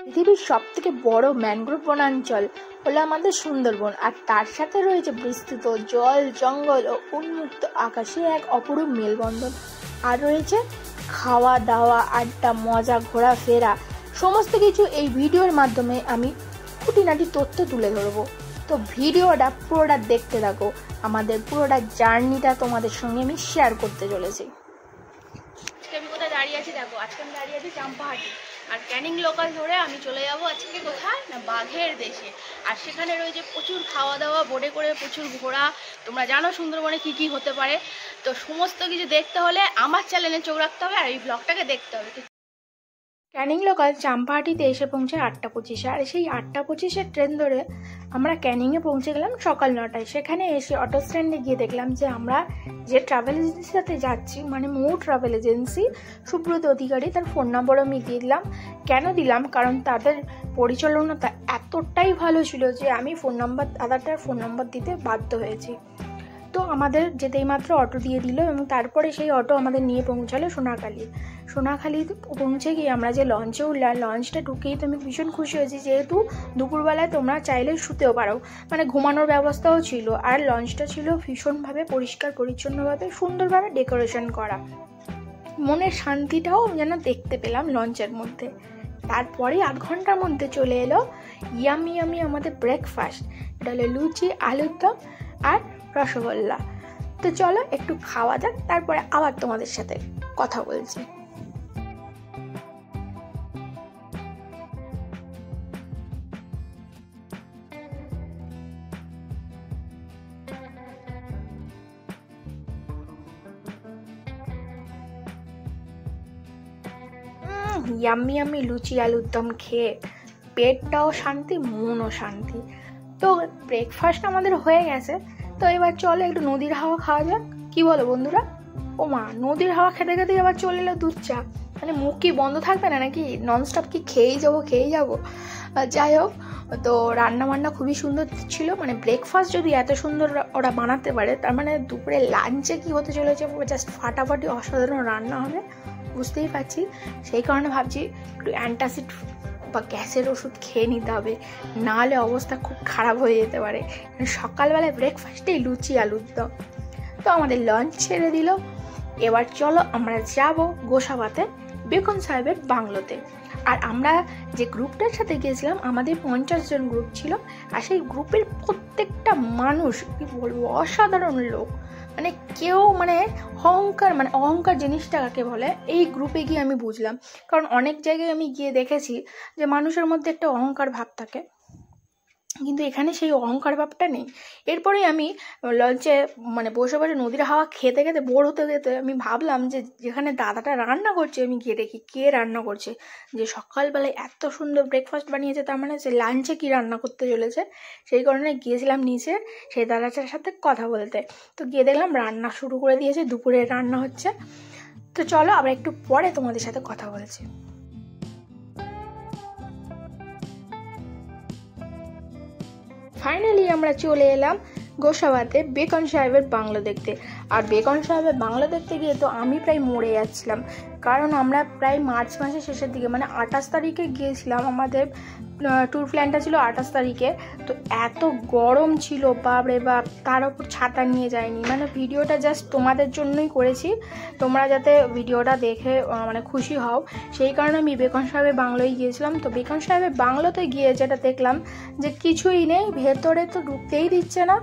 পৃথিবীর সবথেকে বড় ম্যানগ্রোভ বনাঞ্চল হলো আমাদের সুন্দরবন, আর তার সাথে রয়েছে বিস্তৃত জল, জঙ্গল ও উন্মুক্ত আকাশে এক অপরূপ মেলবন্ধন। আর রয়েছে খাওয়া দাওয়া, আড্ডা, মজা, ঘোরাফেরা, সমস্ত কিছু এই ভিডিওর মাধ্যমে আমি খুঁটিনাটি তথ্য তুলে ধরবো। তো ভিডিওটা পুরোটা দেখতে থাকো, আমাদের পুরোটা জার্নিটা তোমাদের সঙ্গে আমি শেয়ার করতে চলেছি। আজকে আমি কোথায় দাঁড়িয়ে আছি দেখো, আজকে আমি দাঁড়িয়ে আছি চাম্পাহাটি, আর ক্যানিং লোকাল ধরে আমি চলে যাব আজকে কোথায় না বাঘের দেশে। আর সেখানে রয়েছে প্রচুর খাওয়া দাওয়া, বোটে করে প্রচুর ঘোরা। তোমরা জানো সুন্দরবনে কি কি হতে পারে, তো সমস্ত কিছু দেখতে হলে আমার চ্যানেলে চোখ রাখতে হবে আর এই ব্লগটাকে দেখতে হবে। ক্যানিং লোকাল চাম্পাহাটিতে এসে পৌঁছায় 8:25, আর সেই 8:25 ট্রেন ধরে আমরা ক্যানিংয়ে পৌঁছে গেলাম সকাল 9টায়। সেখানে এসে অটো স্ট্যান্ডে গিয়ে দেখলাম যে আমরা যে ট্রাভেল এজেন্সির সাথে যাচ্ছি, মানে মৌ ট্রাভেল এজেন্সি, সুব্রত অধিকারী, তার ফোন নাম্বারও আমি দিয়ে দিলাম। কেন দিলাম? কারণ তাদের পরিচালনাটা এতটাই ভালো ছিল যে আমি দাদাটার ফোন নাম্বার দিতে বাধ্য হয়েছি। তো আমাদের যেতেই মাত্র অটো দিয়ে দিল এবং তারপরে সেই অটো আমাদের নিয়ে পৌঁছালো সোনাখালি পৌঁছে গিয়ে আমরা যে লঞ্চে উঠলাম, লঞ্চটা ঢুকেই তো আমি ভীষণ খুশি হয়েছি, যেহেতু দুপুরবেলায় তোমরা চাইলে শুতেও পারো, মানে ঘুমানোর ব্যবস্থাও ছিল। আর লঞ্চটা ছিল ভীষণভাবে পরিষ্কার পরিচ্ছন্নভাবে সুন্দরভাবে ডেকোরেশন করা। মনের শান্তিটাও যেন দেখতে পেলাম লঞ্চের মধ্যে। তারপরে 8 ঘন্টার মধ্যে চলে এলো ইয়ামি আমাদের ব্রেকফাস্ট। এটা হলো লুচি, আলুর দম আর রসগোল্লা। তো চলো একটু খাওয়া যাক, তারপরে আবার তোমাদের সাথে কথা বলছি। ইয়াম্মি লুচি আলুর দম খেয়ে পেটটাও শান্তি, মনও শান্তি। তো ব্রেকফাস্ট আমাদের হয়ে গেছে, তো এবার চলো একটু নদীর হাওয়া খাওয়া যাক। কি বলো বন্ধুরা? ও মা, নদীর হাওয়া খেতে খেতে আবার চলে এলো দুধ চা। মানে মুখ কি বন্ধ থাকবে না নাকি? ননস্টপ কি খেয়েই যাবো। যাই হোক, তো রান্না বান্না খুবই সুন্দর ছিল। মানে ব্রেকফাস্ট যদি এত সুন্দর ওরা বানাতে পারে, তার মানে দুপুরে লাঞ্চে কি হতে চলেছে, জাস্ট ফাটাফাটি অসাধারণ রান্না হবে, বুঝতেই পারছি। সেই কারণে ভাবছি একটু অ্যান্টাসিড বা গ্যাসের ওষুধ খেয়ে নিতে হবে, নাহলে অবস্থা খুব খারাপ হয়ে যেতে পারে। সকালবেলায় ব্রেকফাস্টেই লুচি আলুর দম। তো আমাদের লঞ্চ ছেড়ে দিল। এবার চলো আমরা যাব গোসাবাতে বেকন সাহেবের বাংলোতে। আর আমরা যে গ্রুপটার সাথে গিয়েছিলাম, আমাদের 50 জন গ্রুপ ছিল, আর সেই গ্রুপের প্রত্যেকটা মানুষ কি বলবো অসাধারণ লোক। মানে কেউ অহংকার জিনিসটা কাকে বলে এই গ্রুপে গিয়ে আমি বুঝলাম। কারণ অনেক জায়গায় আমি গিয়ে দেখেছি যে মানুষের মধ্যে একটা অহংকার ভাব থাকে, কিন্তু এখানে সেই অহংকার ভাবটা নেই। এরপরে আমি লঞ্চে বসে নদীর হাওয়া খেতে খেতে বোর হতে আমি ভাবলাম যে যেখানে দাদাটা রান্না করছে আমি গিয়ে দেখি কে রান্না করছে। যে সকালবেলায় এত সুন্দর ব্রেকফাস্ট বানিয়েছে, তার মানে সে লাঞ্চে কি রান্না করতে চলেছে। সেই কারণে গিয়েছিলাম নিচে সেই দাদাটার সাথে কথা বলতে। তো গিয়ে দেখলাম রান্না শুরু করে দিয়েছে, দুপুরের রান্না হচ্ছে। তো চলো আবার একটু পরে তোমাদের সাথে কথা বলছি। ফাইনালি আমরা চলে এলাম গোসাবাতে বেকন সাহেবের বাংলো দেখতে। আর বেকন সাহেবের বাংলো দেখতে গিয়ে তো আমি প্রায় মরে যাচ্ছিলাম, কারণ আমরা প্রায় মার্চ মাসের শেষের দিকে, 28 তারিখে গিয়েছিলাম। আমাদের ট্যুর প্ল্যানটা ছিল 28 তারিখে। তো এত গরম ছিল বাপরে বাপ, তার উপর ছাতা নিয়ে যায়নি। ভিডিওটা জাস্ট তোমাদের জন্যই করেছি, তোমরা যাতে ভিডিওটা দেখে খুশি হও, সেই কারণে আমি বেকন সাহেবের বাংলোয় গিয়েছিলাম। তো বেকন সাহেবের বাংলোতে গিয়ে যেটা দেখলাম যে কিছুই নেই, ভেতরে তো ঢুকতেই দিচ্ছে না,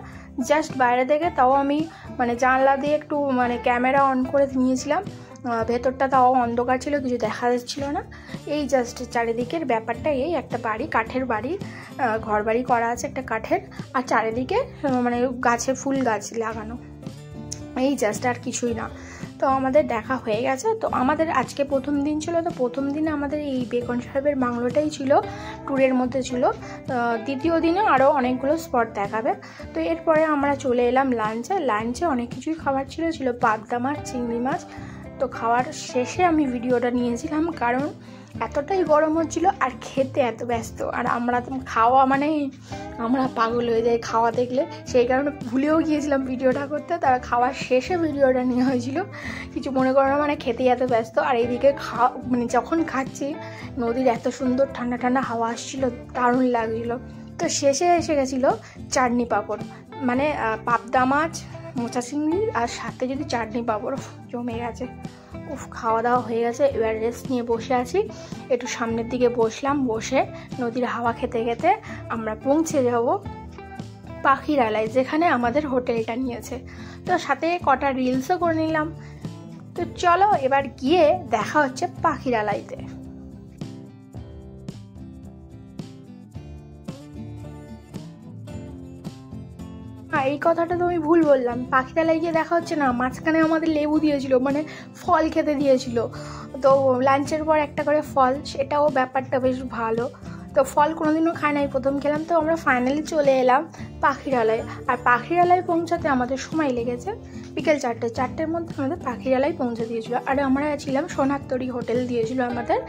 জাস্ট বাইরে থেকে। তাও আমি জানলা দিয়ে একটু ক্যামেরা অন করে নিয়েছিলাম, ভেতরটা তাও অন্ধকার ছিল, কিছু দেখা যাচ্ছিল না। এই জাস্ট চারিদিকের ব্যাপারটা এই একটা বাড়ি, কাঠের বাড়ি, ঘর বাড়ি করা আছে একটা কাঠের, আর চারিদিকে গাছে ফুল গাছ লাগানো, এই জাস্ট, আর কিছুই না। তো আমাদের দেখা হয়ে গেছে। তো আমাদের আজকে প্রথম দিন ছিল, তো প্রথম দিনে আমাদের এই বেকন সাহেবের বাংলোটাই ছিল, ট্যুরের মধ্যে ছিল। দ্বিতীয় দিনে আরও অনেকগুলো স্পট দেখাবে। তো এরপরে আমরা চলে এলাম লাঞ্চে অনেক কিছুই খাবার ছিল পাবদা মাছ, চিংড়ি মাছ। তো খাওয়ার শেষে আমি ভিডিওটা নিয়েছিলাম, কারণ এতটাই গরম হচ্ছিল আর খেতে এত ব্যস্ত, আর আমরা তো খাওয়া মানে আমরা পাগল হয়ে যাই খাওয়া দেখলে, সেই কারণে ভুলেও গিয়েছিলাম ভিডিওটা করতে। তার খাওয়ার শেষে ভিডিওটা নেওয়া হয়েছিল, কিছু মনে করো না, মানে খেতেই এত ব্যস্ত। আর এইদিকে মানে যখন খাচ্ছি নদীর এত সুন্দর ঠান্ডা ঠান্ডা হাওয়া আসছিল, দারুণ লাগছিলো। তো শেষে এসে গেছিলো চাটনি পাঁপড়, মানে পাবদা মাছ, মোচা চিংড়ি আর সাথে যদি চাটনি পাঁপড়, জমে গেছে। খাওয়া দাওয়া হয়ে গেছে, এবার রেস্ট নিয়ে বসে আছি। একটু সামনের দিকে বসলাম, বসে নদীর হাওয়া খেতে খেতে আমরা পৌঁছে যাব পাখিরালয়, যেখানে আমাদের হোটেলটা নিয়েছে। তো সাথে কটা রিলসও করে নিলাম। তো চলো এবার গিয়ে দেখা হচ্ছে পাখিরালয়তে। এই কথাটা তো আমি ভুল বললাম, পাখিরালয় গিয়ে দেখা হচ্ছে না, মাঝখানে আমাদের লেবু দিয়েছিল, মানে ফল খেতে দিয়েছিল। তো লাঞ্চের পর একটা করে ফল, সেটাও ব্যাপারটা বেশ ভালো। তো ফল কোনোদিনও খাই নাই, প্রথম খেলাম। তো আমরা ফাইনালি চলে এলাম পাখিরালয়। আর পাখিরালয় পৌঁছাতে আমাদের সময় লেগেছে বিকেল 4টের মধ্যে আমাদের পাখিরালয় পৌঁছে দিয়েছিল। আর আমরা ছিলাম সোনারতরী হোটেল দিয়েছিল আমাদের,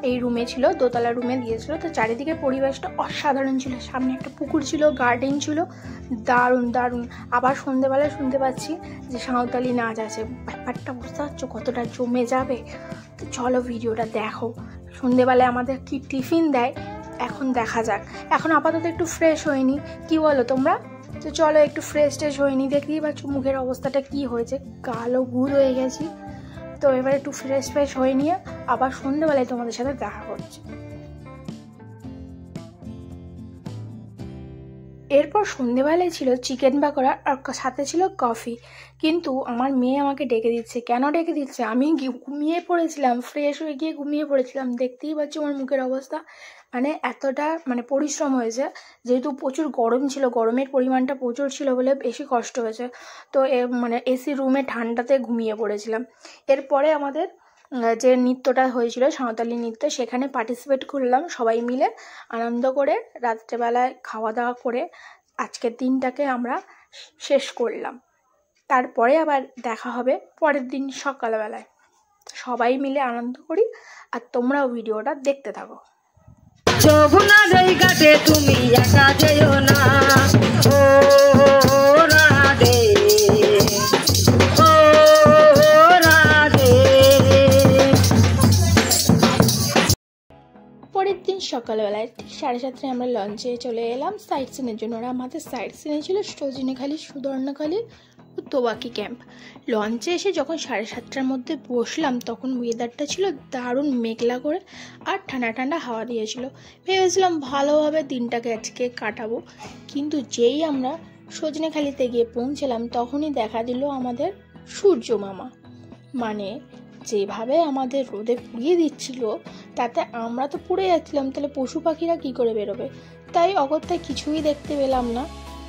এই রুমে ছিল, দোতলা রুমে দিয়েছিল। তো চারিদিকে পরিবেশটা অসাধারণ ছিল, সামনে একটা পুকুর ছিল, গার্ডেন ছিল, দারুণ দারুণ। আবার সন্ধেবেলায় শুনতে পাচ্ছি যে সাঁওতালি নাচ আছে, ব্যাপারটা বুঝতে পারছো কতটা জমে যাবে। তো চলো ভিডিওটা দেখো। সন্ধেবেলায় আমাদের কি টিফিন দেয় এখন দেখা যাক। এখন আপাতত একটু ফ্রেশ হয়নি, কি বলো তোমরা? তো চলো একটু ফ্রেশ হয়নি, দেখতেই পাচ্ছ মুখের অবস্থাটা কি হয়েছে, কালো ভুল হয়ে গেছি। তো এবার একটু ফ্রেশ হয়ে নিয়ে আবার সন্ধ্যেবেলায় তোমাদের সাথে দেখা হচ্ছে। এরপর সন্ধেবেলায় ছিল চিকেন পাকোড়া আর সাথে ছিল কফি। কিন্তু আমার মেয়ে আমাকে ডেকে দিচ্ছে। কেন ডেকে দিচ্ছে? আমি ঘুমিয়ে পড়েছিলাম, ফ্রেশ হয়ে গিয়ে ঘুমিয়ে পড়েছিলাম। দেখতেই পাচ্ছি আমার মুখের অবস্থা, মানে এতটা মানে পরিশ্রম হয়েছে, যেহেতু প্রচুর গরম ছিল, গরমের পরিমাণটা প্রচুর ছিল বলে বেশি কষ্ট হয়েছে। তো মানে এসি রুমে ঠান্ডাতে ঘুমিয়ে পড়েছিলাম। এরপরে আমাদের যে নৃত্যটা হয়েছিল সাঁওতালি নৃত্য, সেখানে পার্টিসিপেট করলাম সবাই মিলে আনন্দ করে। রাত্রেবেলায় খাওয়া দাওয়া করে আজকের দিনটাকে আমরা শেষ করলাম। তারপরে আবার দেখা হবে পরের দিন সকালবেলায়। সবাই মিলে আনন্দ করি, আর তোমরাও ভিডিওটা দেখতে থাকো। যমুনার এই ঘাটে তুমি একা যেও না, ও রাধে, ও রাধে। পরের দিন সকালবেলায় ঠিক 7:30 আমরা লঞ্চে চলে এলাম সাইট সিনের জন্য। আর আমাদের সাইট সিনে ছিল সজনেখালি, সুদর্ণখালি ও তোবাকি ক্যাম্প। লঞ্চে এসে যখন 7:30টার মধ্যে বসলাম, তখন ওয়েদারটা ছিল দারুণ মেঘলা করে আর ঠান্ডা ঠান্ডা হাওয়া দিয়েছিল। ভেবেছিলাম ভালোভাবে দিনটাকে আজকে কাটাবো। কিন্তু যেই আমরা সজনেখালিতে গিয়ে পৌঁছলাম, তখনই দেখা দিল আমাদের সূর্য মামা। মানে যেভাবে আমাদের রোদে পুড়িয়ে দিচ্ছিল, তাতে আমরা তো পুড়ে যাচ্ছিলাম, তাহলে পশু পাখিরা কী করে বেরোবে? তাই অগত্যায় কিছুই দেখতে পেলাম না।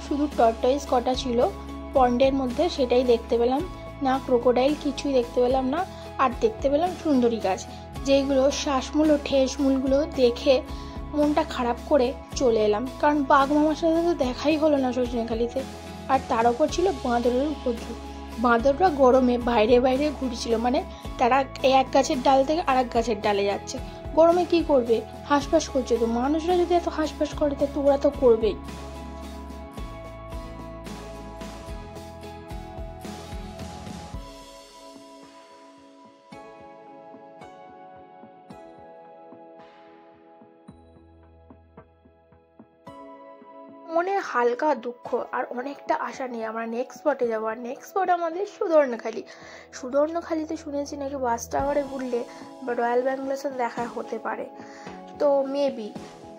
শুধু টর্টয়েস কটা ছিল পন্ডের মধ্যে, সেটাই দেখতে পেলাম, না ক্রোকোডাইল কিছুই দেখতে পেলাম না। আর দেখতে পেলাম সুন্দরী গাছ, যেগুলো শ্বাসমূল ও ঠেসমূলগুলো দেখে মনটা খারাপ করে চলে এলাম, কারণ বাঘ মামার সাথে তো দেখাই হলো না সজনেখালিতে। আর তার ওপর ছিল বাঁদরের উপদ্রব। বাঁদররা গরমে বাইরে বাইরে ঘুরছিল, মানে তারা এক গাছের ডাল থেকে আরেক গাছের ডালে যাচ্ছে। গরমে কি করবে? হাঁসফাঁস করছে। তো মানুষরা যদি এত হাঁসফাঁস করে, তো ওরা তো করবেই। মনে হালকা দুঃখ আর অনেকটা আশা নিয়ে আমরা নেক্সট স্পটে যাবো। আর নেক্সট স্পট আমাদের সুদর্ণখালি। সুদর্ণখালিতে শুনেছি নাকি ওয়াচ টাওয়ারে ঘুরলে বা রয়্যাল বেঙ্গলের সাথে দেখা হতে পারে, তো মেবি।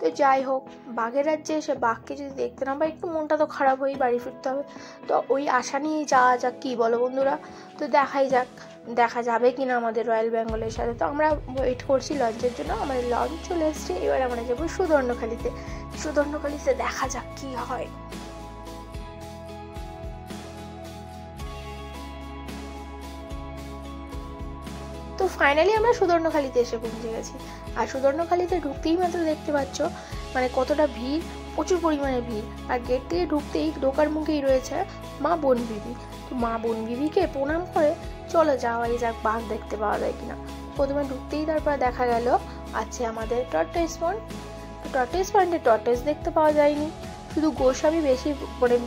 তো যাই হোক, বাঘের রাজ্যে এসে বাঘকে যদি দেখতে না পাই, একটু মনটা তো খারাপ হয়েই বাড়ি ফিরতে হবে। তো ওই আশা নিয়েই যাওয়া যাক, কী বলো বন্ধুরা? তো দেখাই যাক দেখা যাবে কিনা আমাদের রয়্যাল বেঙ্গলের সাথে। তো আমরা ওয়েট করছি লঞ্চের জন্য। আমাদের লঞ্চ চলে এসছে, এবার আমরা যাবো সুদর্ণখালিতে। সুদর্ণখালিতে দেখা যাক কি হয়। তো ফাইনালি আমরা সুদর্ণখালিতে এসে পৌঁছে গেছি। আর সুদর্ণখালিতে ঢুকতেই মাত্র দেখতে পাচ্ছ মানে কতটা ভিড়, প্রচুর পরিমাণে ভিড়। আর গেট থেকে ঢোকার মুখেই রয়েছে মা বনবিবি। তো মা বনবিবিকে প্রণাম করে চলে যাওয়াই যাক, বাঘ দেখতে পাওয়া যায় কিনা। প্রথমে ঢুকতেই তারপর দেখা গেল আছে আমাদের টর্টয়েস পন্ড। টর্টয়েস পন্ডে টর্টয়েস দেখতে পাওয়া যায়নি, শুধু গোসাপই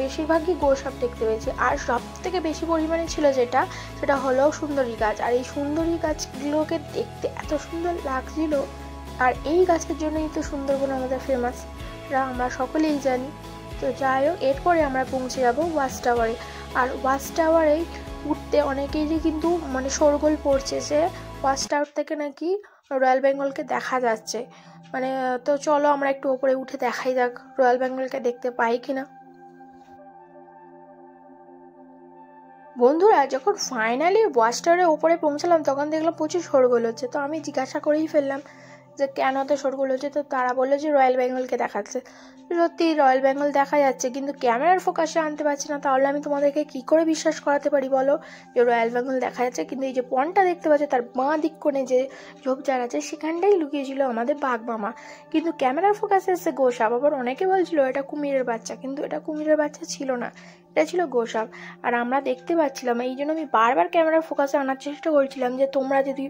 বেশিরভাগই গোসাপ দেখতে পেয়েছি। আর সব থেকে বেশি পরিমাণে ছিল সেটা হলো সুন্দরী গাছ। আর এই সুন্দরী গাছগুলোকে দেখতে এত সুন্দর লাগছিল। আর এই গাছের জন্যই তো সুন্দরবন আমাদের ফেমাস, আমরা সকলেই জানি। তো যাই হোক, এরপরে আমরা পৌঁছে যাবো ওয়াচ টাওয়ারে। আর ওয়াচ টাওয়ারে উঠতে অনেকেরই কিন্তু শোরগোল পড়ছে যে ওয়াচ টাওয়ার থেকে নাকি রয়্যাল বেঙ্গলকে দেখা যাচ্ছে। তো চলো আমরা একটু ওপরে উঠে দেখাই যাক রয়্যাল বেঙ্গলকে দেখতে পাই কিনা। বন্ধুরা, যখন ফাইনালি ওয়াচ টাওয়ারের ওপরে পৌঁছালাম তখন দেখলাম প্রচুর শোরগোল হচ্ছে। তো আমি জিজ্ঞাসা করেই ফেললাম যে কেন তো শোরগোল হচ্ছে। তো তারা বললো যে রয়্যাল বেঙ্গলকে দেখাচ্ছে। সত্যি রয়্যাল বেঙ্গল দেখা যাচ্ছে, কিন্তু ক্যামেরার ফোকাসে আনতে পারছি না। তাহলে আমি তোমাদেরকে কি করে বিশ্বাস করাতে পারি বলো যে রয়্যাল বেঙ্গল দেখা যাচ্ছে? কিন্তু এই যে পন্ডটা দেখতে পাচ্ছ তার বাঁ দিক কোণে যে ঝোপঝাড় আছে সেখানটাই লুকিয়েছিল আমাদের বাঘ মামা, কিন্তু ক্যামেরার ফোকাসে এসে গোসাপ। আবার অনেকে বলছিল এটা কুমিরের বাচ্চা, কিন্তু এটা কুমিরের বাচ্চা ছিল না, এটা ছিল গোসাপ। আর আমরা দেখতে পাচ্ছিলাম, এই জন্য আমি বারবার ক্যামেরার ফোকাসে আনার চেষ্টা করছিলাম যে তোমরা যদি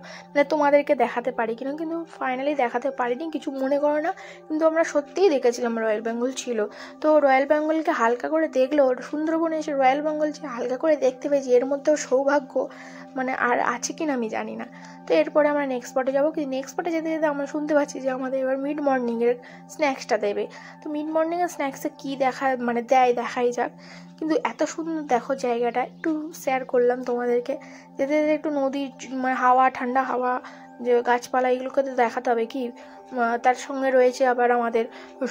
তোমাদেরকে দেখাতে পারি কিনা, কিন্তু ফাইনালি দেখাতে পারিনি, কিছু মনে করো না। কিন্তু আমরা সত্যিই দেখেছিলাম রয়্যাল বেঙ্গল ছিল। তো রয়্যাল বেঙ্গলকে হালকা করে দেখলো, সুন্দরবনে এসে রয়্যাল বেঙ্গল যে হালকা করে দেখতে পেয়েছি, এর মধ্যেও সৌভাগ্য আর আছে কিনা আমি জানি না। তো এরপরে আমরা নেক্সট স্পটে যাবো, কিন্তু নেক্সট স্পটে যেতে যেতে আমরা শুনতে পাচ্ছি যে আমাদের এবার মিড মর্নিংয়ের স্ন্যাক্সটা দেবে। তো মিড মর্নিংয়ের স্ন্যাক্সে কী দেখাই যাক। কিন্তু এত সুন্দর দেখো জায়গাটা, একটু শেয়ার করলাম তোমাদেরকে। যেতে যেতে একটু নদীর হাওয়া, ঠান্ডা হাওয়া, যে গাছপালা, এগুলোকে তো দেখাতে হবে কি। তার সঙ্গে রয়েছে আবার আমাদের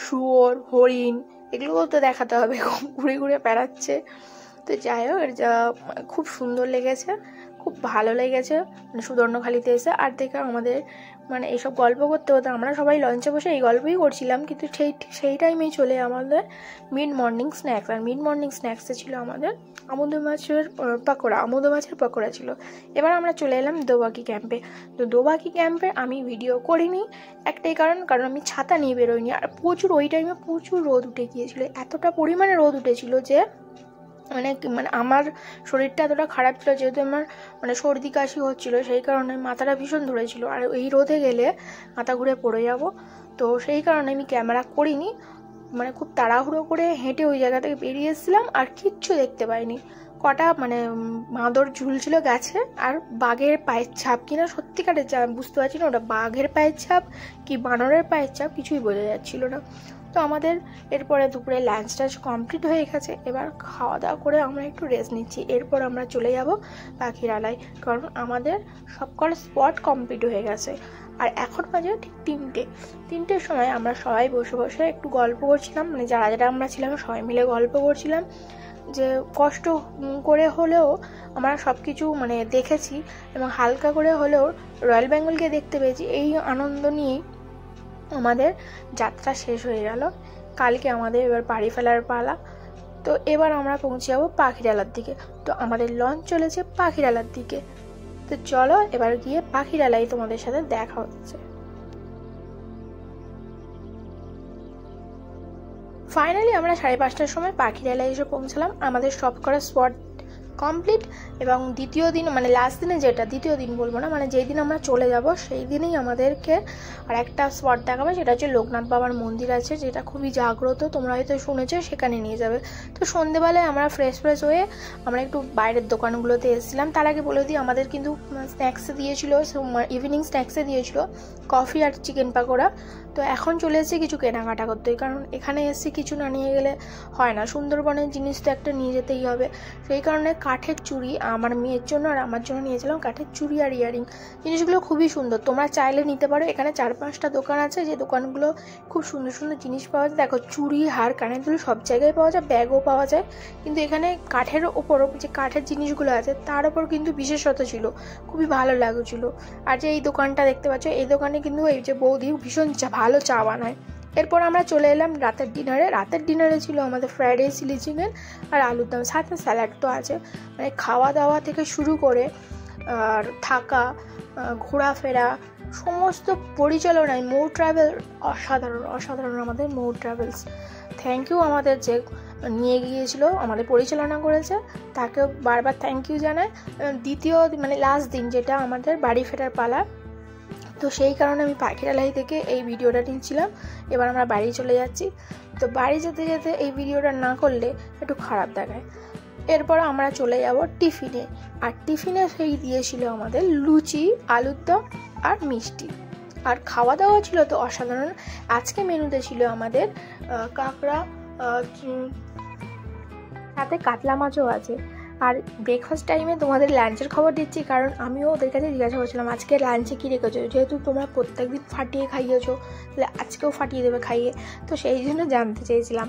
শুয়োর, হরিণ, এগুলোও তো দেখাতে হবে, ঘুরে ঘুরে বেড়াচ্ছে। তো যাই হোক, খুব সুন্দর লেগেছে, খুব ভালো লেগেছে সুবর্ণখালিতে এসে। আর দেখে আমাদের এইসব গল্প করতে হতো, আমরা সবাই লঞ্চে বসে এই গল্পই করছিলাম, কিন্তু সেই টাইমেই চলে আমাদের মিড মর্নিং স্ন্যাক্স। আর মিড মর্নিং স্ন্যাক্সে ছিল আমাদের আমুদ মাছের পকোড়া ছিল। এবার আমরা চলে এলাম দোবাকি ক্যাম্পে। তো দোবাকি ক্যাম্পে আমি ভিডিও করিনি একটাই কারণ আমি ছাতা নিয়ে বেরোইনি। আর ওই টাইমে প্রচুর রোদ উঠে গিয়েছিল, এতটা পরিমাণে রোদ উঠেছিল যে আমার শরীরটা এতটা খারাপ ছিল, যেহেতু আমার সর্দি কাশি হচ্ছিল, সেই কারণে মাথাটা ভীষণ ধরেছিল। আর এই রোদে গেলে মাথা ঘুরে পড়ে যাব। তো সেই কারণে আমি ক্যামেরা করিনি, খুব তাড়াহুড়ো করে হেঁটে ওই জায়গা থেকে বেরিয়ে এসেছিলাম। আর কিচ্ছু দেখতে পাইনি, কটা মাদর ঝুলছিল গাছে, আর বাঘের পায়ের ছাপ কিনা সত্যিকারের বুঝতে পারছি না ওটা বাঘের পায়ের ছাপ কি বানরের পায়ের ছাপ, কিছুই বোঝা যাচ্ছিল না। তো আমাদের এরপরে দুপুরে লাঞ্চ টাঞ্চ কমপ্লিট হয়ে গেছে। এবার খাওয়া দাওয়া করে আমরা একটু রেস্ট নিচ্ছি। এরপর আমরা চলে যাব পাখিরালয়, কারণ আমাদের সবকটা স্পট কমপ্লিট হয়ে গেছে। আর এখন বাজে ঠিক 3টের সময় আমরা সবাই বসে বসে একটু গল্প করছিলাম, যারা আমরা ছিলাম সবাই মিলে গল্প করছিলাম যে কষ্ট করে হলেও আমরা সব কিছু দেখেছি, এবং হালকা করে হলেও রয়্যাল বেঙ্গলকে দেখতে পেয়েছি। এই আনন্দ নিয়েই আমাদের যাত্রা শেষ হয়ে গেল। কালকে আমাদের এবার বাড়ি ফেরার পালা। তো এবার আমরা পৌঁছে যাবো পাখিরালার দিকে। তো আমাদের লঞ্চ চলেছে পাখিরালার দিকে। তো চলো এবার গিয়ে পাখিরালাই তোমাদের সাথে দেখা হচ্ছে। ফাইনালি আমরা 5:30টার সময় পাখিরালায় এসে পৌঁছালাম। আমাদের সবকটা স্পট কমপ্লিট, এবং দ্বিতীয় দিন লাস্ট দিনে দ্বিতীয় দিন বলবো না, যেই দিন আমরা চলে যাব সেই দিনেই আমাদেরকে আর একটা স্পট দেখাবে, সেটা হচ্ছে লোকনাথ বাবার মন্দির আছে, যেটা খুবই জাগ্রত, তোমরা হয়তো শুনেছো, সেখানে নিয়ে যাবে। তো সন্ধেবেলায় আমরা ফ্রেশ হয়ে আমরা একটু বাইরের দোকানগুলোতে এসেছিলাম। তার আগে বলে দিই, আমাদের কিন্তু স্ন্যাক্সে দিয়েছিল, ইভিনিং স্ন্যাক্সে দিয়েছিল কফি আর চিকেন পাকোড়া। তো এখন চলে এসেছি কিছু কেনাকাটা করতে, কারণ এখানে এসে কিছু না নিয়ে গেলে হয় না, সুন্দরবনের জিনিস তো একটা নিয়ে যেতেই হবে। সেই কারণে কাঠের চুড়ি আমার মেয়ের জন্য আর আমার জন্য নিয়েছিলাম কাঠের চুড়ি আর ইয়ারিং। জিনিসগুলো খুবই সুন্দর, তোমরা চাইলে নিতে পারো। এখানে 4-5টা দোকান আছে, যে দোকানগুলো খুব সুন্দর সুন্দর জিনিস পাওয়া যায়। দেখো, চুড়ি, হার, কানের দুল সব জায়গায় পাওয়া যায়, ব্যাগও পাওয়া যায়, কিন্তু এখানে কাঠের ওপর যে কাঠের জিনিসগুলো আছে তার ওপর কিন্তু বিশেষত ছিল, খুবই ভালো লাগছিল। আর যে এই দোকানটা দেখতে পাচ্ছ, এই দোকানে কিন্তু এই যে বৌদি ভীষণ ভালো চা বানায়। এরপর আমরা চলে এলাম রাতের ডিনারে ছিল আমাদের ফ্রাইড রাইস, চিলি চিকেন আর আলুর দম, সাথে স্যালাড তো আছে। খাওয়া দাওয়া থেকে শুরু করে আর থাকা, ঘোরাফেরা, সমস্ত পরিচালনায় মৌ ট্রাভেল অসাধারণ আমাদের মৌ ট্রাভেলস। থ্যাংক ইউ আমাদের যে নিয়ে গিয়েছিল, আমাদের পরিচালনা করেছে, তাকেও বারবার থ্যাংক ইউ জানাই। দ্বিতীয় লাস্ট দিন যেটা আমাদের বাড়ি ফেরার পালা, তো সেই কারণে আমি পাখিরালয় থেকে এই ভিডিওটা নিচ্ছিলাম। এবার আমরা বাড়ি চলে যাচ্ছি। তো বাড়ি যেতে যেতে এই ভিডিওটা না করলে একটু খারাপ দেখায়। এরপর আমরা চলে যাব টিফিনে। আর টিফিনে সেই দিয়েছিল আমাদের লুচি, আলুর দম আর মিষ্টি। আর খাওয়া দাওয়া ছিল তো অসাধারণ। আজকে মেনুতে ছিল আমাদের কাঁকড়া, সাথে কাতলা মাছও আছে। আর ব্রেকফাস্ট টাইমে তোমাদের লাঞ্চের খবর দিচ্ছি, কারণ আমিও ওদের কাছে জিজ্ঞাসা করছিলাম আজকে লাঞ্চে কী রেখেছো, যেহেতু তোমরা প্রত্যেক দিন ফাটিয়ে খাইয়েছো তাহলে আজকেও ফাটিয়ে দেবে খাইয়ে। তো সেই জন্য জানতে চেয়েছিলাম।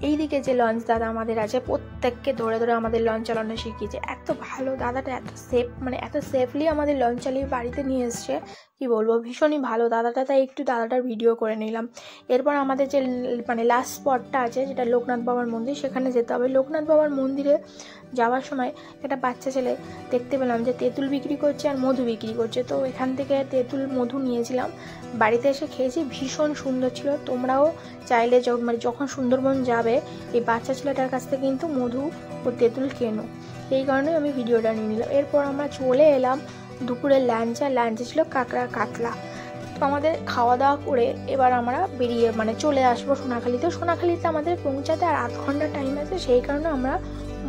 এইদিকে যে লঞ্চ দাদা আমাদের আছে, প্রত্যেককে ধরে ধরে আমাদের লঞ্চ চালানো শিখিয়েছে। এত ভালো দাদাটা, এত সেফ, মানে এত সেফলি আমাদের লঞ্চ চালিয়ে বাড়িতে নিয়ে এসছে, কি বলবো, ভীষণই ভালো দাদাটা। তাই একটু দাদাটার ভিডিও করে নিলাম। এরপর আমাদের যে মানে লাস্ট স্পটটা আছে, যেটা লোকনাথ বাবার মন্দির, সেখানে যেতে হবে। লোকনাথ বাবার মন্দিরে যাওয়ার সময় একটা বাচ্চা ছেলে দেখতে পেলাম যে তেঁতুল বিক্রি করছে আর মধু বিক্রি করছে। তো এখান থেকে তেঁতুল মধু নিয়েছিলাম, বাড়িতে এসে খেয়েছি, ভীষণ সুন্দর ছিল। তোমরাও চাইলে মানে যখন সুন্দরবন যাবে এই বাচ্চা ছেলেটার কাছ থেকে কিন্তু মধু ও তেঁতুল কেনো। এই কারণে আমি ভিডিওটা নিয়ে নিলাম। এরপর আমরা চলে এলাম দুপুরের লাঞ্চে ছিল কাঁকড়া কাতলা। তো আমাদের খাওয়া দাওয়া করে এবার আমরা বেরিয়ে মানে চলে আসবো সোনাখালিতে। সোনাখালিতে আমাদের পৌঁছাতে আর আধ ঘন্টা টাইম আছে, সেই কারণে আমরা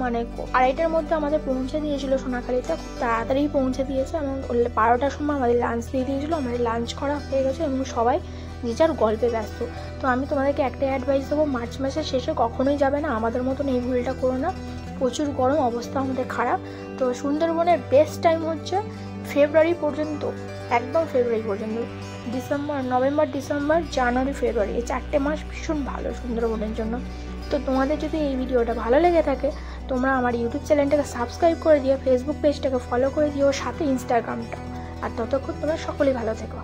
মানে 2:30টার মধ্যে আমাদের পৌঁছে দিয়েছিল সোনাখালিতে। খুব তাড়াতাড়ি পৌঁছে দিয়েছে এবং 12টার সময় আমাদের লাঞ্চ দিয়ে দিয়েছিলো। আমাদের লাঞ্চ করা হয়ে গেছে এবং সবাই যে যার গল্পে ব্যস্ত। তো আমি তোমাদেরকে একটাই অ্যাডভাইস দেবো, মার্চ মাসের শেষে কখনোই যাবে না, আমাদের মতন এই ভুলটা করো না। প্রচুর গরম, অবস্থা আমাদের খারাপ। তো সুন্দরবনের বেস্ট টাইম হচ্ছে ফেব্রুয়ারি পর্যন্ত, একদম ফেব্রুয়ারি পর্যন্ত। নভেম্বর, ডিসেম্বর, জানুয়ারি, ফেব্রুয়ারি, এই 4টে মাস ভীষণ ভালো সুন্দরবনের জন্য। তো তোমাদের যদি এই ভিডিওটা ভালো লেগে থাকে, তোমরা আমার ইউটিউব চ্যানেলটাকে সাবস্ক্রাইব করে দিও, ফেসবুক পেজটাকে ফলো করে দিও, সাথে ইনস্টাগ্রামটা। আর ততক্ষণ তোমরা সকলেই ভালো থেকো।